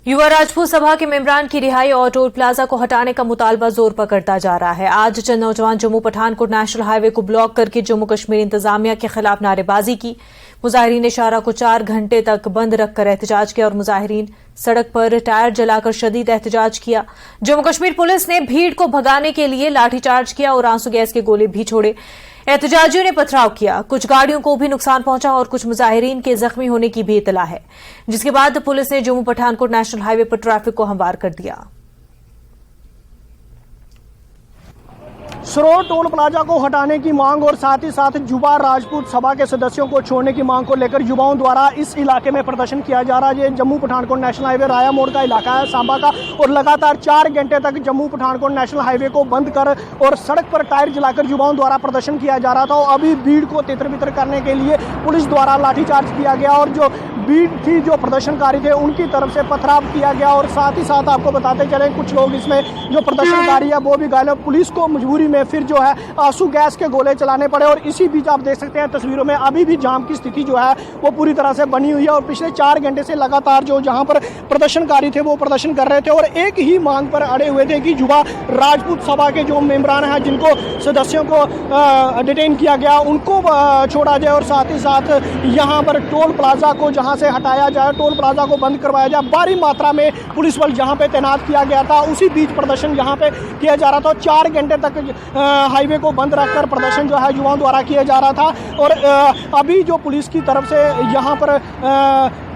युवा राजपूत सभा के मेंबरान की रिहाई और टोल प्लाजा को हटाने का मुतालबा जोर पकड़ता जा रहा है। आज चंद नौजवान जम्मू पठानकोट नेशनल हाईवे को ब्लॉक करके जम्मू कश्मीर इंतजामिया के खिलाफ नारेबाजी की। मुजाहिरीन ने शाहरा को 4 घंटे तक बंद रखकर एहतजाज किया और मुजाहिरीन सड़क पर टायर जलाकर शदीद एहतजाज किया। जम्मू कश्मीर पुलिस ने भीड़ को भगाने के लिए लाठीचार्ज किया और आंसू गैस के गोले भी छोड़े। एहतजाजियों ने पथराव किया, कुछ गाड़ियों को भी नुकसान पहुंचा और कुछ मुजाहिरीन के जख्मी होने की भी इतला है, जिसके बाद पुलिस ने जम्मू पठानकोट नेशनल हाईवे पर ट्रैफिक को हमवार कर दिया। सरोर टोल प्लाजा को हटाने की मांग और साथ ही साथ युवा राजपूत सभा के सदस्यों को छोड़ने की मांग को लेकर युवाओं द्वारा इस इलाके में प्रदर्शन किया जा रहा है। ये जम्मू पठानकोट नेशनल हाईवे राया मोड़ का इलाका है, सांबा का, और लगातार 4 घंटे तक जम्मू पठानकोट नेशनल हाईवे को बंद कर और सड़क पर टायर जलाकर युवाओं द्वारा प्रदर्शन किया जा रहा था। और अभी भीड़ को तितर बितर करने के लिए पुलिस द्वारा लाठीचार्ज किया गया और जो भीड़ थी, जो प्रदर्शनकारी थे, उनकी तरफ से पथराव किया गया। और साथ ही साथ आपको बताते चले, कुछ लोग इसमें जो प्रदर्शनकारी है वो भी घायल। पुलिस को मजबूरी में फिर जो है आंसू गैस के गोले चलाने पड़े। और इसी बीच आप देख सकते हैं तस्वीरों में अभी भी जाम की स्थिति जो है वो पूरी तरह से बनी हुई है। और पिछले 4 घंटे से लगातार जो जहां पर प्रदर्शनकारी थे वो प्रदर्शन कर रहे थे और एक ही मांग पर अड़े हुए थे कि युवा राजपूत सभा के जो मेंबरान हैं, जिनको सदस्यों को डिटेन किया गया, उनको छोड़ा जाए और साथ ही साथ यहाँ पर टोल प्लाजा को जहाँ से हटाया जाए, टोल प्लाजा को बंद करवाया जाए। भारी मात्रा में पुलिस बल जहाँ पे तैनात किया गया था, उसी बीच प्रदर्शन यहाँ पे किया जा रहा था। 4 घंटे तक हाईवे को बंद रखकर प्रदर्शन जो है युवाओं द्वारा किया जा रहा था। और अभी जो पुलिस की तरफ से यहाँ पर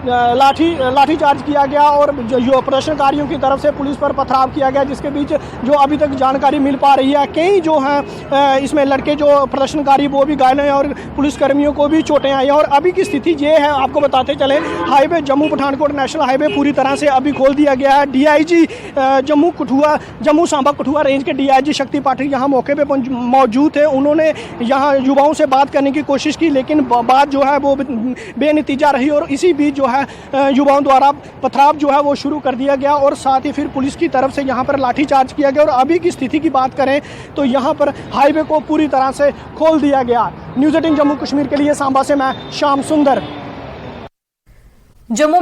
लाठीचार्ज किया गया और जो प्रदर्शनकारियों की तरफ से पुलिस पर पथराव किया गया, जिसके बीच जो अभी तक जानकारी मिल पा रही है, कई जो हैं इसमें लड़के जो प्रदर्शनकारी वो भी घायल हैं और पुलिसकर्मियों को भी चोटें आई हैं। और अभी की स्थिति ये है, आपको बताते चले, highway Jammu Pathankot national highway पूरी तरह से अभी खोल दिया गया है। डीआईजी जम्मू सांबा कठुआ रेंज के डीआईजी शक्ति पाठक यहाँ मौके पे मौजूद थे। उन्होंने यहाँ युवाओं से बात करने की कोशिश की, लेकिन बात जो है वो बेनतीजा रही। और इसी बीच जो है युवाओं द्वारा पथराव जो है वो शुरू कर दिया गया और साथ ही फिर पुलिस की तरफ से यहाँ पर लाठीचार्ज किया गया। और अभी की स्थिति की बात करें तो यहाँ पर हाईवे को पूरी तरह से खोल दिया गया। न्यूज़ 18 जम्मू कश्मीर के लिए सांबा से मैं श्याम सुंदर। जम्मू